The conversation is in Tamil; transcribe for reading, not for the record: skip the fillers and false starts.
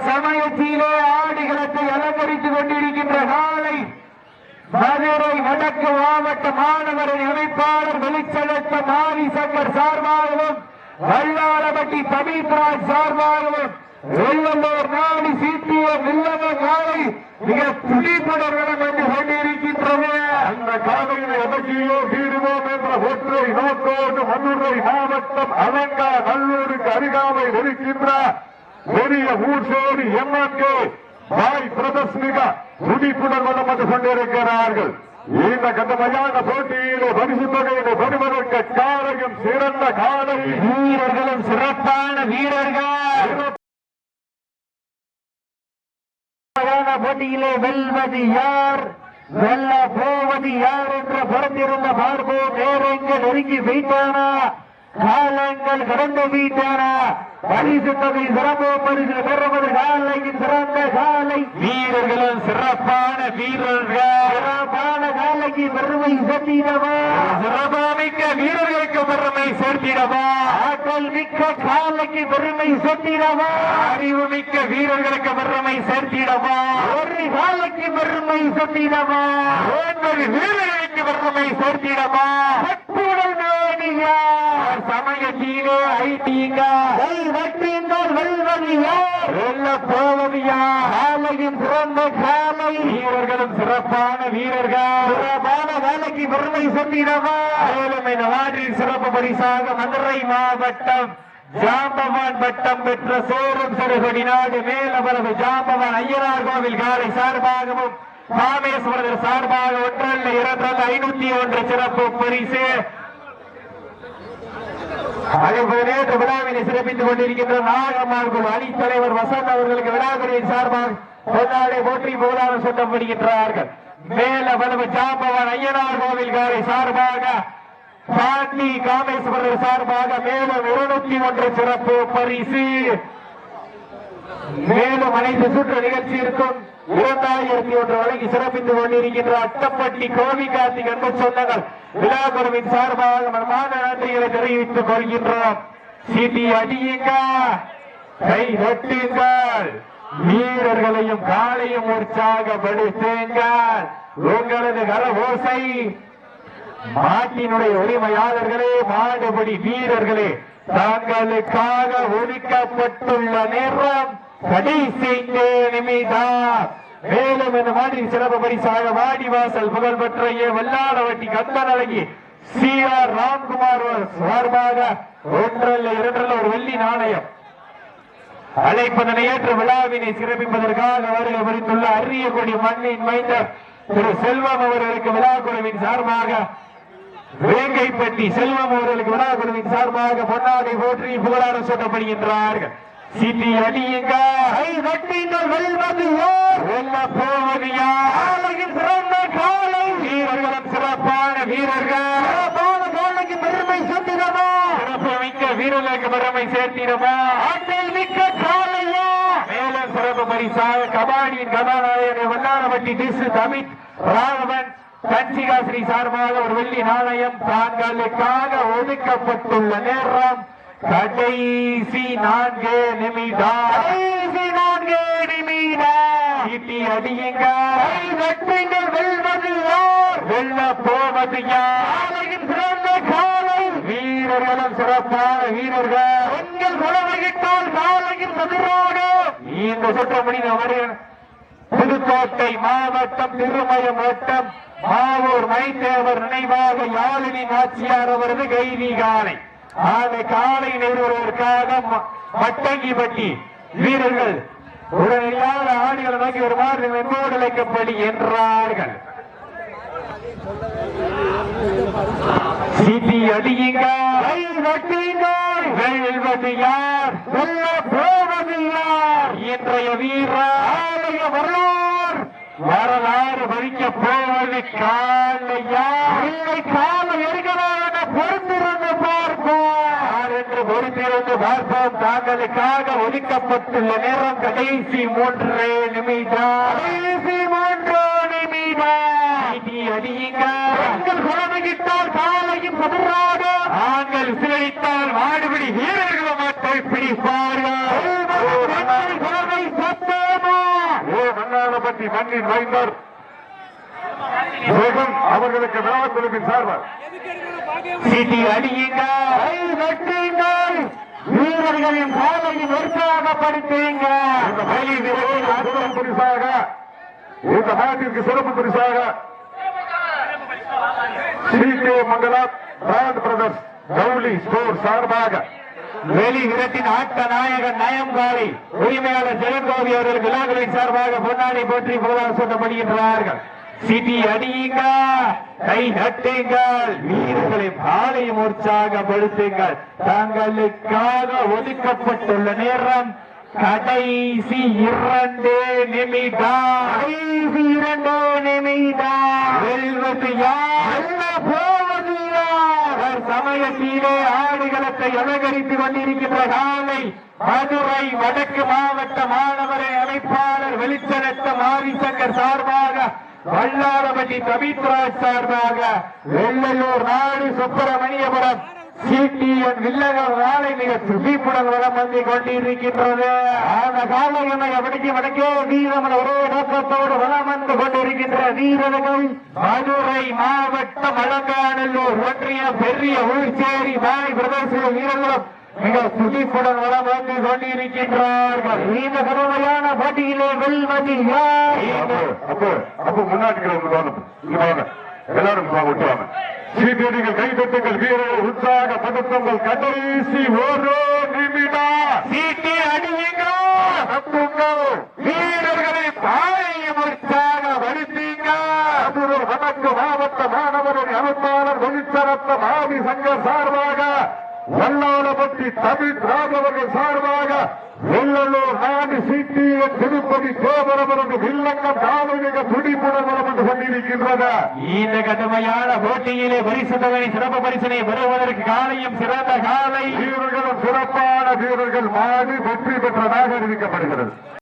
சமயத்திலே ஆடுகளத்தை அலங்கரித்துக் கொண்டிருக்கின்ற காலை மதுரை வடக்கு மாவட்ட மாணவரின் அமைப்பாளர் வெளிச்சலத்த மாரி சங்கர் சார்பாகவும் வல்லாளப்பட்டி தமிழ்ராஜ் சார்பாகவும் வெள்ளலூர் நாடு சீட்டிய வில்லம காலை மிக துடிப்புடன் வந்து கொண்டிருக்கின்றது. அந்த காலையில் எமர்ஜியோ வீடுவோம் என்ற ஒற்றை நோக்கோடு மதுரை மாவட்டம் அலங்கா நல்லூருக்கு அருகாமை இருக்கின்ற பெரிய ஊர்சோடு எம்என்கே பாய் பிரதர்ஸ் மிக துடிப்புடன் வந்து கொண்டிருக்கிறார்கள். இந்த கட்டமையான போட்டியிலே பரிசு தொகையிலே பெறுவதற்கு காலையும் சிறந்த காலை வீரர்களும் சிறப்பான வீரர்கள். போட்டியிலே வெல்வது யார், வெல்ல போவது யார் என்று புறத்திருந்த பார்ப்போம். நேரங்கள் நெருங்கி வைத்தானா, காலங்கள் கடந்து வீட்டானா, பரிசு தொகை சிறப்பு பரிசு பெறுவது காலையின் சிறந்த காலை வீரர்களும் சிறப்பான வீரர்கள். சிறப்பான காலைக்கு பெருமை சேர்த்திடவா, சிறப்பாமிக்க வீரர்களுக்கு பெருமை சேர்த்திடவா, ஆற்றல் மிக்க காலைக்கு பெருமை சேர்த்திடவா, அறிவு மிக்க வீரர்களுக்கு பெருமை சேர்த்திடவா, ஒரு காலைக்கு பெருமை சேர்த்திடவா, ஒன்பது வீரர்களுக்கு பெருமை சேர்த்திடவா. சமயத்திலே ஐட்டிங்க வெல்ல போவது யாலையின் சிறந்த காலை வீரர்களும் சிறப்பான வீரர்கள். சிறப்பான வேலைக்கு பெருமை சொல்லிடவா. மேலும் இந்த நாட்டில் சிறப்பு பரிசாக மதுரை மாவட்டம் ஜாம்பவான் பட்டம் பெற்ற சேரும் சிறுகொடி நாடு மேலவரவு ஜாம்பவான் ஐயனார் கோவில் காலை சார்பாகவும் ராமேஸ்வரர் சார்பாக ஒன்றல்ல இரண்டல்ல 501 சிறப்பு பரிசு நேற்று விழாவினை சிறப்பித்துக் கொண்டிருக்கின்ற நாகமார்குள் அணி தலைவர் வசந்த் அவர்களுக்கு விழாக்குறையின் சார்பாக பொன்னாடை போற்றி புகழாரம் சொல்லப்படுகின்றார்கள். மேல வலவு ஜாம்பவான் ஐயனார் கோவில் காலை சார்பாக பாண்டி காமேஸ்வரர் சார்பாக மேலும் 201 சிறப்பு பரிசு. மேலும் அனைத்து சுற்று நிகழ்ச்சியிருக்கும் 2001 வழங்கி சிறப்பித்துக் கொண்டிருக்கின்ற அட்டப்பட்டி கோவி கார்த்திக் அன்பு சொந்தங்கள் விழாக்குழுவின் சார்பாக மனமான நன்றிகளை தெரிவித்துக் கொள்கின்றோம். சீட்டி அடியுங்க, கை தட்டுங்கள், வீரர்களையும் காலையும் உற்சாகப்படுத்துங்கள். உங்களது கர ஓசை மாட்டினுடைய உரிமையாளர்களே, மாடுபடி வீரர்களே, தாங்களுக்காக ஒதுக்கப்பட்டுள்ள நேரம் கடைசி நிமிடம். மேலும் இந்த மாதிரி சிறப்பு பரிசாக வாடிவாசல் புகழ்பெற்ற வல்லாளவட்டி கந்தனழகி CR ராம்குமார் சார்பாக ஒன்றல்ல இரண்டல்ல ஒரு வெள்ளி நாணயம் அழைப்பதனை ஏற்ற விழாவினை சிறப்பிப்பதற்காக வருகை புரிந்துள்ள அரியக்குடி மண்ணின் மைந்தர் திரு செல்வம் அவர்களுக்கு விழாக்குழுவின் சார்பாக வேங்கைப்பட்டி செல்வம் அவர்களுக்கு விழாக்குழுவின் சார்பாக பொன்னாடை போற்றி புகழாரம் சொல்லப்படுகின்றார்கள். சீட்டி அடியுங்க, வெல்வது யார், வெல்ல போவது யார், சிறந்த காலை வீரர்களும் சிறப்பான வீரர்கள். சிறப்பான காலைக்கு பெருமை சேர்த்திடவா, சிறப்பு மிக்க வீரர்களுக்கு பெருமை சேர்த்திடவா, ஆற்றல் மிக்க காலையா. மேலும் சிறப்பு பரிசாக கபாடியின் கதாநாயகர் வல்லாரப்பட்டி திசு தமிழ் ராகவன் கஞ்சிகா ஸ்ரீ சார்பாக ஒரு வெள்ளி நாணயம். தாங்களுக்காக ஒதுக்கப்பட்டுள்ள நேரம் கடைசி 4 நிமிடம். சீட்டி அடியுங்க, வெல்வது யார், வெல்ல போவது யார், சிறந்த காலை வீரர்களும் சிறப்பான வீரர்கள். பெண்கள் குலவகிட்டால் காலையின் சதுரோடு இந்த சுற்ற முடிந்த புதுக்கோட்டை மாவட்டம் திருமயம் வட்டம் மாவூர் மைத்தேவர் நினைவாக யாழினி நாச்சியார் அவரது கைதி காலை ஆலை காலை நிறுவனத்திற்காக மட்டங்கிப்பட்டி வீரர்கள் உடனடியாக ஆடுகளை நோக்கி வருமாறு என்போடு அழைக்கப்படுகின்றார்கள். சீட்டி அடியுங்க, வெல்வது யார், வெல்ல போவது யார். இன்றைய வீரர் வரலாறு படிக்க போவது காலையா இல்லை காலம் இருக்கிறார் பொறுத்திருந்து பார்ப்போம் என்று பொறுத்திருந்து பார்ப்போம். தாங்களுக்காக ஒதுக்கப்பட்டுள்ள நேரம் கடைசி 3 நிமிடம். கடைசி 3 நிமிடம். அடியுங்க, குழந்தைகிட்டால் காலையும் சதுராக ஆண்கள் சிலைத்தால் மாடுபிடி வீரர்கள் மாட்டை பிடிப்பார்கள். பட்டி மண்ணின் மைந்தர் ஜெகன் அவர்களுக்கு விழாக்குழுவின் சார்பாக சீட்டி அடியுங்கள், வீரர்களின் காலையும் உற்சாகப்படுத்துங்க. இந்த பள்ளி சிறப்பு பரிசாக இந்த நாட்டிற்கு சிறப்பு பரிசாக சிகே மங்கலம் பிராண்ட் பிரதர்ஸ் ஜவுளி ஸ்டோர் சார்பாக வெளி விரட்டின் ஆட்ட நாயகன் நயம்காரி உரிமையாளர் ஜெயங்கோவி அவர்கள் விழாக்களின் சார்பாக பொன்னாடை போற்றி புகழாரம் சூட்டப்படுகின்றார்கள். சிட்டி அடியுங்க, கை நட்டுங்கள், வீரர்களை பாலையும் உற்சாகப்படுத்துங்கள். தங்களுக்காக ஒதுக்கப்பட்டுள்ள நேரம் கடைசி 2 நிமிடம். வெல்வது யார், போவது யார்? சமயத்திலே ஆடுகளத்தை அலங்கரித்துக் கொண்டிருக்கின்ற காலை மதுரை வடக்கு மாவட்ட மாணவரை அமைப்பாளர் வெளிச்சநத்தம் ஆதிசங்கர் சார்பாக, வல்லாரப்பட்டி பவித்ராஜ் சார்பாக, வெள்ளையூர் நாடு சுப்பிரமணியபுரம் சிடிஎன் வில்லகம் நாளை மிக துடிப்புடன் வளம் வந்து கொண்டிருக்கின்றது. அந்த காலையை வடக்கே வீரமன் ஒரே நோக்கத்தோடு வளம் வந்து கொண்டிருக்கின்ற வீரர்கள் மதுரை மாவட்டம் அலங்காநல்லூர் ஒன்றிய பெரிய ஊர்ச்சேரி பாய் பிரதேச வீரர்களும் மிக துடிப்புடன் வளம் வந்து கொண்டிருக்கின்றார்கள். இந்த கடுமையான போட்டியிலே வெல்வது யார்? அப்போ முன்னாடி எல்லாரும் விட்டுவாங்க. சீட்டியடிகள், கைதட்டுங்கள், வீரர்கள் உற்சாகப்படுத்துங்கள். கடைசி 1 நிமிடம். சீட்டி அடியுங்கள், வீரர்களை பாலையும் உற்சாகப்படுத்துங்க. வடக்கு மாவட்ட மாணவரின் அமைப்பாளர் வெளிச்சரத்தம் ஆதி சங்கர் சார்பாக, வல்லாளப்பட்டி தமிழ் ராஜவர்கள் சார்பாக, வெள்ளலூர் நாடு சிடிஎன் திருப்பதி கோபுரமரது வில்லங்கம் காவலிக துடிப்புடன் வளம் என்று கொண்டிருக்கின்றது. இந்த கடுமையான போட்டியிலே பரிசு தொகை சிறப்பு பரிசனை பெறுவதற்கு காலையும் சிறந்த காலை வீரர்களும் சிறப்பான வீரர்கள் மாறி வெற்றி பெற்றதாக அறிவிக்கப்படுகிறது.